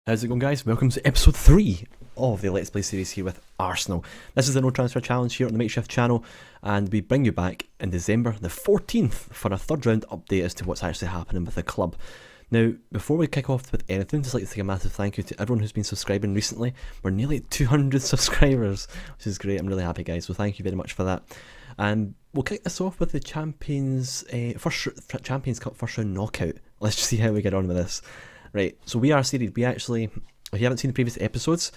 How's it going, guys? Welcome to episode 3 of the Let's Play series here with Arsenal. This is the No Transfer Challenge here on the Makeshift channel, and we bring you back in December the 14th for a third round update as to what's actually happening with the club. Now, before we kick off with anything, just like to take a massive thank you to everyone who's been subscribing recently. We're nearly at 200 subscribers, which is great. I'm really happy, guys, so thank you very much for that. And we'll kick this off with the Champions Cup first round knockout. Let's just see how we get on with this. Right, so we are seeded. We actually, if you haven't seen the previous episodes,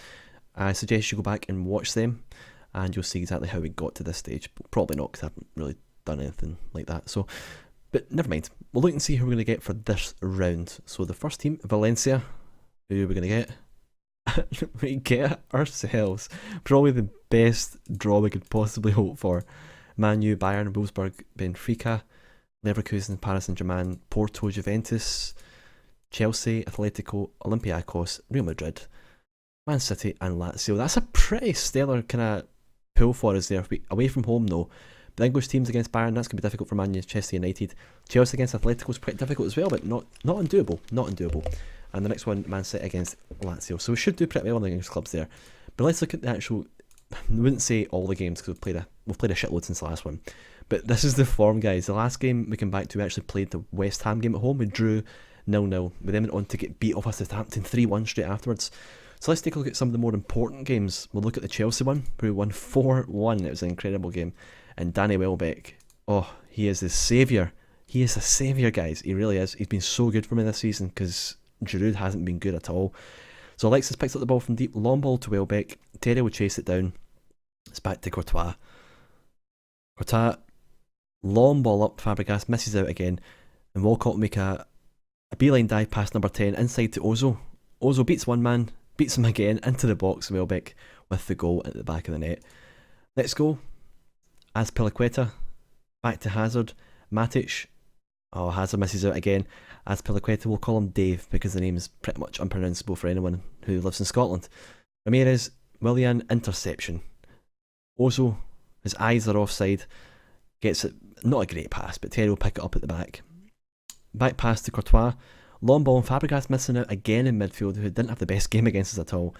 I suggest you go back and watch them, and you'll see exactly how we got to this stage. Probably not, because I haven't really done anything like that. So, but never mind. We'll look and see who we're going to get for this round. So the first team, Valencia. Who are we going to get? We get ourselves probably the best draw we could possibly hope for. Man U, Bayern, Wolfsburg, Benfica, Leverkusen, Paris Saint-Germain, Porto, Juventus, Chelsea, Atletico, Olympiacos, Real Madrid, Man City and Lazio. That's a pretty stellar kind of pull for us there. Away from home though. The English teams against Bayern, that's going to be difficult for Manchester United. Chelsea against Atletico is pretty difficult as well, but not undoable. Not undoable. And the next one, Man City against Lazio. So we should do pretty well in the English clubs there. But let's look at the actual, I wouldn't say all the games because we've played a shitload since the last one. But this is the form, guys. The last game we came back to, we actually played the West Ham game at home. We drew 0-0. We then went on to get beat off Southampton 3-1 straight afterwards. So let's take a look at some of the more important games. We'll look at the Chelsea one, where we won 4-1. It was an incredible game. And Danny Welbeck, oh, he is the saviour. He is a saviour, guys. He really is. He's been so good for me this season because Giroud hasn't been good at all. So Alexis picks up the ball from deep, long ball to Welbeck. Terry will chase it down. It's back to Courtois. Courtois, long ball up. Fabregas misses out again. And Walcott will make a beeline dive past number 10 inside to Ozil. Ozil beats one man, beats him again into the box. Welbeck with the goal at the back of the net. Next goal, Azpilicueta, back to Hazard. Matic, oh, Hazard misses out again. Azpilicueta, we'll call him Dave because the name is pretty much unpronounceable for anyone who lives in Scotland. Ramirez, Willian, interception. Ozil, his eyes are offside, gets it, not a great pass, but Terry will pick it up at the back. Back pass to Courtois. Long ball and Fabregas missing out again in midfield, who didn't have the best game against us at all.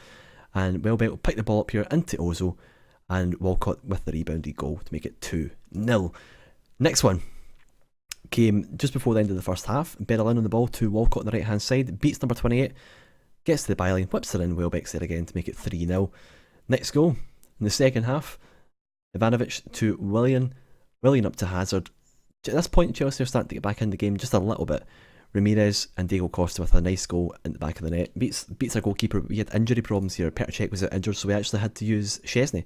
And Welbeck will pick the ball up here into Ozil, and Walcott with the rebounded goal to make it 2-0. Next one came just before the end of the first half. Berlin on the ball to Walcott on the right hand side, beats number 28, gets to the byline, whips it in. Welbeck's there again to make it 3-0. Next goal in the second half, Ivanovic to Willian up to Hazard. At this point, Chelsea are starting to get back in the game just a little bit. Ramirez and Diego Costa with a nice goal in the back of the net. Beats our goalkeeper. We had injury problems here. Petr Cech was out injured, so we actually had to use Szczesny.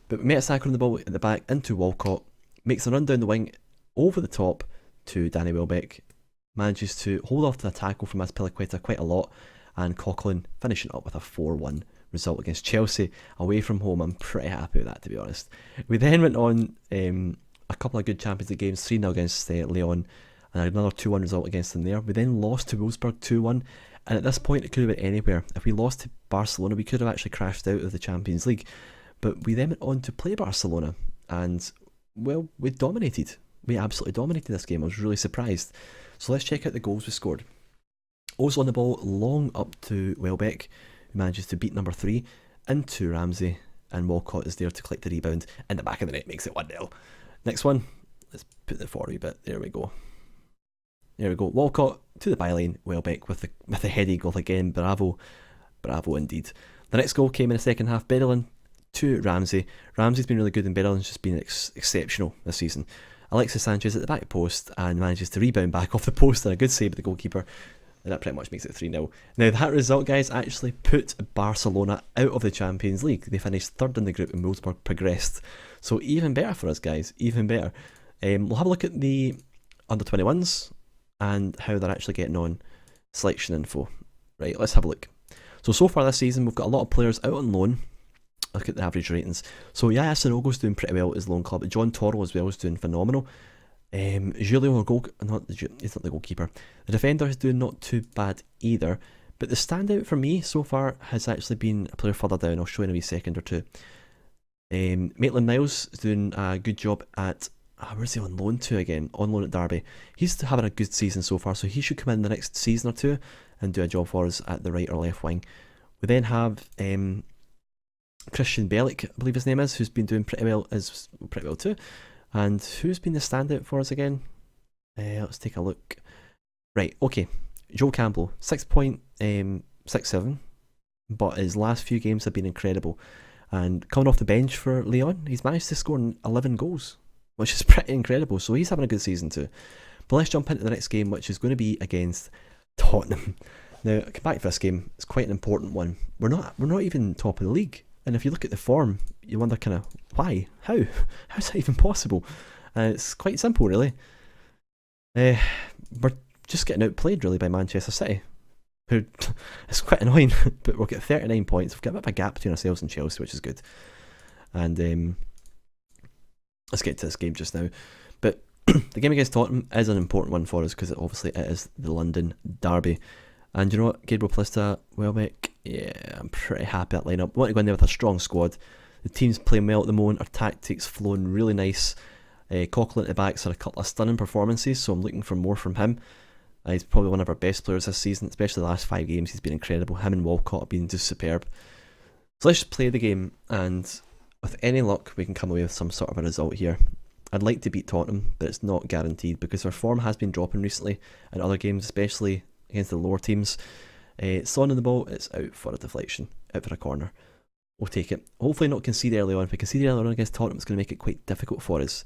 But we met a sacker on the ball at the back into Walcott. Makes a run down the wing over the top to Danny Welbeck. Manages to hold off to the tackle from Azpilicueta quite a lot. And Coughlin finishing up with a 4-1 result against Chelsea away from home. I'm pretty happy with that, to be honest. We then went on a couple of good Champions League games, 3-0 against Lyon, and another 2-1 result against them there. We then lost to Wolfsburg 2-1, and at this point it could have been anywhere. If we lost to Barcelona, we could have actually crashed out of the Champions League. But we then went on to play Barcelona, and, well, we dominated. We absolutely dominated this game. I was really surprised. So let's check out the goals we scored. Ozil on the ball, long up to Welbeck, who manages to beat number 3, into Ramsey, and Walcott is there to collect the rebound, in the back of the net, makes it 1-0. Next one, let's put the forward a bit. There we go. Walcott to the byline. Welbeck with the heady goal again. Bravo indeed. The next goal came in the second half. Berlin to Ramsey. Ramsey's been really good, and Berlin's just been exceptional this season. Alexis Sanchez at the back post and manages to rebound back off the post, and a good save of the goalkeeper. And that pretty much makes it 3-0. Now that result, guys, actually put Barcelona out of the Champions League. They finished third in the group and Wolfsburg progressed. So even better for us, guys, even better. We'll have a look at the under-21s and how they're actually getting on. Selection info. Right, let's have a look. So far this season, we've got a lot of players out on loan. Look at the average ratings. So Yaya Sanogo's doing pretty well at his loan club. John Toro as well is doing phenomenal. Julio, he's not the goalkeeper. The defender is doing not too bad either. But the standout for me so far has actually been a player further down. I'll show you in a wee second or two. Maitland-Niles is doing a good job at, where's he on loan to again? On loan at Derby. He's having a good season so far, so he should come in the next season or two and do a job for us at the right or left wing. We then have Christian Bielik, I believe his name is, who's been doing pretty well too. And who's been the standout for us again? Let's take a look. Right, okay. Joe Campbell, 6.67, but his last few games have been incredible. And coming off the bench for Lyon, he's managed to score 11 goals, which is pretty incredible. So he's having a good season too. But let's jump into the next game, which is going to be against Tottenham. Now, come back to this game. It's quite an important one. We're not even top of the league. And if you look at the form, you wonder kind of why? How? How's that even possible? It's quite simple, really. We're just getting outplayed, really, by Manchester City. Who, it's quite annoying, but we've got 39 points. We've got a bit of a gap between ourselves and Chelsea, which is good. And let's get to this game just now. But the game against Tottenham is an important one for us because obviously it is the London derby. And you know what? Gabriel Plista, Welbeck, yeah, I'm pretty happy at that lineup. We want to go in there with a strong squad. The team's playing well at the moment. Our tactics flowing really nice. Coquelin at the back's had a couple of stunning performances, so I'm looking for more from him. He's probably one of our best players this season, especially the last 5 games. He's been incredible. Him and Walcott have been just superb. So let's just play the game, and with any luck, we can come away with some sort of a result here. I'd like to beat Tottenham, but it's not guaranteed because our form has been dropping recently in other games, especially against the lower teams. Son on the ball, it's out for a deflection, out for a corner. We'll take it. Hopefully not concede early on. If we concede early on against Tottenham, it's going to make it quite difficult for us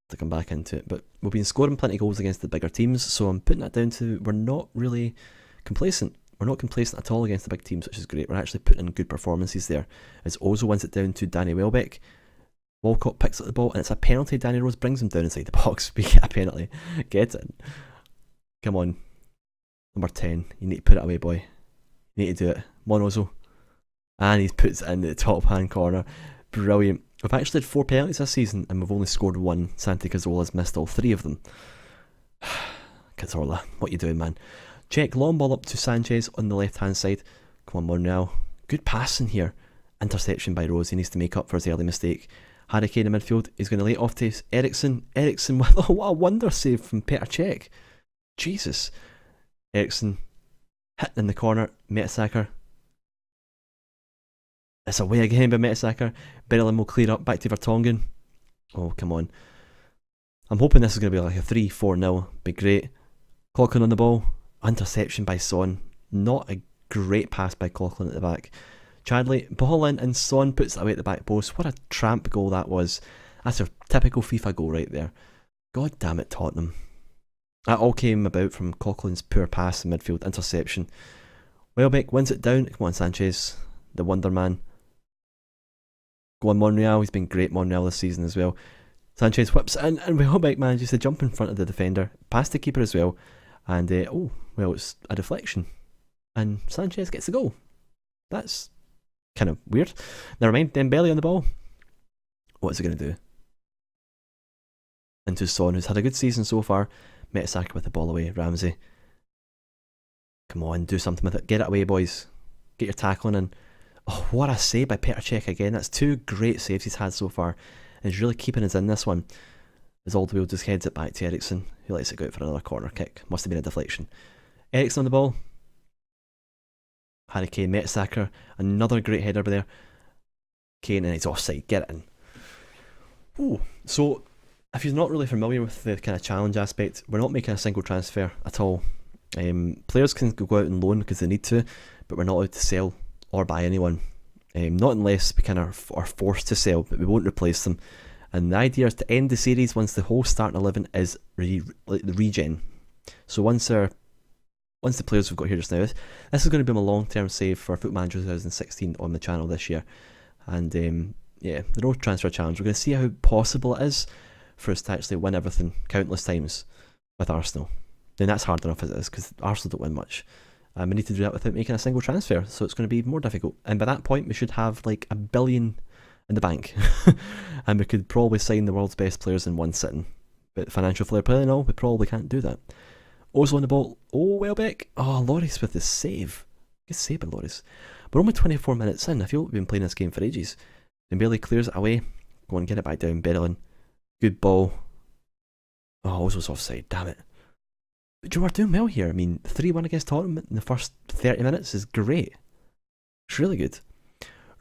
to come back into it. But we've been scoring plenty of goals against the bigger teams, so I'm putting that down to we're not really complacent. We're not complacent at all against the big teams, which is great. We're actually putting in good performances there. As Ozo wins it down to Danny Welbeck. Walcott picks up the ball, and it's a penalty. Danny Rose brings him down inside the box. We get a penalty. Get it. Come on. Number 10. You need to put it away, boy. You need to do it. Come on, Ozo. And he puts it in the top hand corner. Brilliant. We've actually had 4 penalties this season, and we've only scored 1. Santi Cazorla's missed all 3 of them. Cazorla, what you doing, man? Check, long ball up to Sanchez on the left hand side. Come on, Monreal. Good passing here. Interception by Rose. He needs to make up for his early mistake. Harry Kane in midfield. He's going to lay it off to Eriksen. Eriksen, what a wonder save from Petr Cech. Jesus. Eriksen hitting in the corner. Mertesacker. It's away again by Mertesacker. Berlin will clear up back to Vertonghen. Oh, come on. I'm hoping this is going to be like a 3-4-0. Be great. Coquelin on the ball. Interception by Son. Not a great pass by Coquelin at the back. Chadley, ball in, and Son puts it away at the back post. What a tramp goal that was. That's a typical FIFA goal right there. God damn it, Tottenham. That all came about from Coquelin's poor pass in midfield, interception. Welbeck wins it down. Come on, Sanchez, the wonder man. Go on, Monreal. He's been great, Monreal, this season as well. Sanchez whips it in, and Welbeck manages to jump in front of the defender, past the keeper as well. And, it's a deflection. And Sanchez gets the goal. That's kind of weird. Never mind, Dembele on the ball. What's he going to do? Into Son, who's had a good season so far. Mertesacker with the ball away. Ramsey. Come on, do something with it. Get it away, boys. Get your tackling in. Oh, what a save by Petr Cech again. That's 2 great saves he's had so far. And he's really keeping us in this one. As Alderweireld just heads it back to Eriksen, who lets it go out for another corner kick. Must have been a deflection. Eriksen on the ball. Harry Kane, Mertesacker, another great header there. Kane, and he's offside. Get it in. Ooh. So, if you're not really familiar with the kind of challenge aspect, we're not making a single transfer at all. Players can go out and loan because they need to, but we're not allowed to sell or buy anyone. Not unless we kind of are forced to sell, but we won't replace them. And the idea is to end the series once the whole starting 11 is the regen. So once the players we've got here just now, this is going to be my long-term save for Foot Manager 2016 on the channel this year. And the no transfer challenge, we're going to see how possible it is for us to actually win everything countless times with Arsenal. Then that's hard enough as it is, because Arsenal don't win much. We need to do that without making a single transfer, so it's going to be more difficult. And by that point, we should have like $1 billion in the bank. And we could probably sign the world's best players in one sitting. But financial flair play and all, we probably can't do that. Ozo on the ball. Oh, Welbeck. Oh, Lloris with the save. Good save by Lloris. We're only 24 minutes in. I feel we've been playing this game for ages. Dembele clears it away. Go on, get it back down. Berlin. Good ball. Oh, Ozo's offside. Damn it. But we're doing well here. I mean, 3-1 against Tottenham in the first 30 minutes is great. It's really good.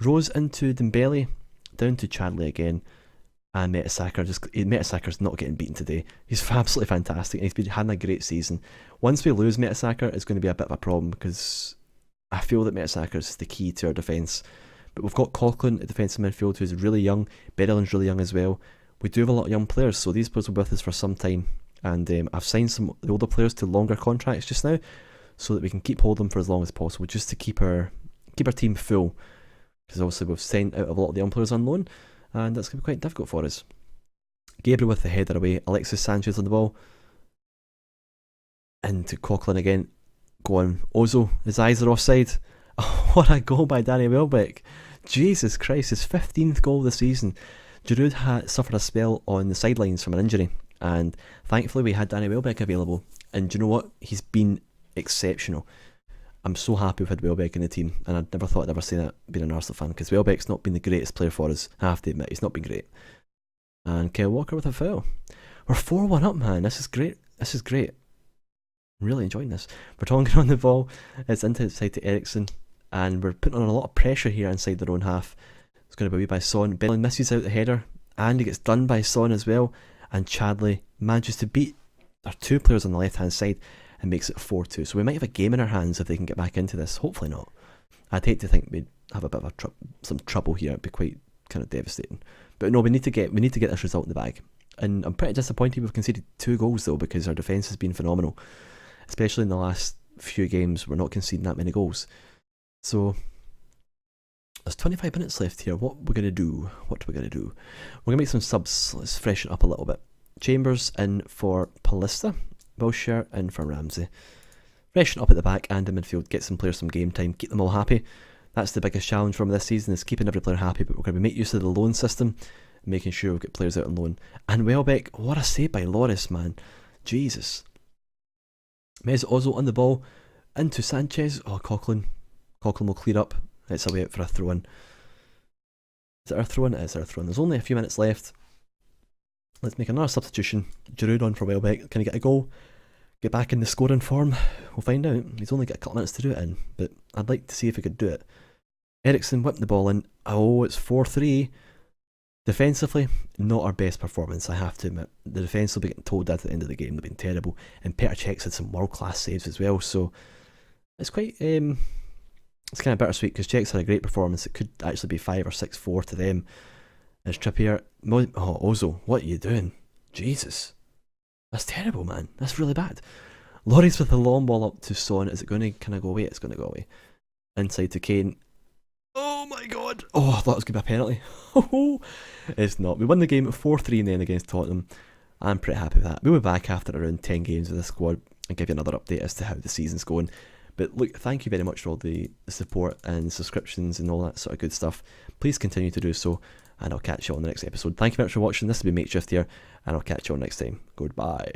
Rose into Dembele, down to Chadley again, and Mertesacker not getting beaten today. He's absolutely fantastic, and he's been having a great season. Once we lose Mertesacker, it's going to be a bit of a problem, because I feel that Mertesacker is the key to our defence. But we've got Coughlin at defensive midfield, who's really young. Berylyn's really young as well. We do have a lot of young players, so these players will be with us for some time. And I've signed some of the older players to longer contracts just now, so that we can keep hold of them for as long as possible, just to keep our team full. Because obviously we've sent out a lot of the young players on loan, and that's going to be quite difficult for us. Gabriel with the header away. Alexis Sanchez on the ball. Into Coughlin again. Go on, Ozil. His eyes are offside. Oh, what a goal by Danny Welbeck. Jesus Christ, his 15th goal this season. Giroud had suffered a spell on the sidelines from an injury, and thankfully we had Danny Welbeck available. And do you know what? He's been exceptional. I'm so happy we've had Welbeck in the team, and I never thought I'd ever say that being an Arsenal fan, because Welbeck's not been the greatest player for us. I have to admit, he's not been great. And Kyle Walker with a foul. We're 4-1 up, man. This is great. This is great. I'm really enjoying this. Vertonghen on the ball. It's inside to Eriksen, and we're putting on a lot of pressure here inside their own half. It's going to be by Son. Bellingham misses out the header, and he gets done by Son as well. And Chadley manages to beat our two players on the left hand side and makes it 4-2. So we might have a game in our hands if they can get back into this. Hopefully not. I'd hate to think we'd have a bit of some trouble here. It'd be quite kind of devastating. But no, we need to get this result in the bag. And I'm pretty disappointed we've conceded 2 goals though, because our defence has been phenomenal. Especially in the last few games, we're not conceding that many goals. So there's 25 minutes left here. What we're going to do? What are we going to do? We're going to make some subs. Let's freshen up a little bit. Chambers in for Palista. Wilshere in for Ramsey. Freshen up at the back and in midfield. Get some players some game time. Keep them all happy. That's the biggest challenge for me this season, is keeping every player happy. But we're going to make use of the loan system, making sure we get players out on loan. And Welbeck, what a save by Loris, man. Jesus. Mesut Ozil on the ball. Into Sanchez. Oh, Coughlin. Coughlin will clear up. It's a way out for a throw-in. Is it our throw-in? It is our throw-in. There's only a few minutes left. Let's make another substitution. Giroud on for Welbeck. Can he get a goal? Get back in the scoring form? We'll find out. He's only got a couple minutes to do it in, but I'd like to see if he could do it. Eriksen whipped the ball in. Oh, it's 4-3. Defensively, not our best performance, I have to admit. The defence will be getting told that at the end of the game. They've been terrible. And Petr Cech's had some world-class saves as well, so it's quite... it's kind of bittersweet, because Czech's had a great performance. It could actually be 5 or 6-4 to them. There's Trippier. Oh, Ozil, what are you doing? Jesus. That's terrible, man. That's really bad. Lloris with the long ball up to Son. Is it going to kind of go away? It's going to go away. Inside to Kane. Oh my god. Oh, I thought it was going to be a penalty. It's not. We won the game at 4-3 in the end against Tottenham. I'm pretty happy with that. We'll be back after around 10 games with this squad and give you another update as to how the season's going. But look, thank you very much for all the support and subscriptions and all that sort of good stuff. Please continue to do so, and I'll catch you on the next episode. Thank you very much for watching. This has been Makeshift here, and I'll catch you all next time. Goodbye.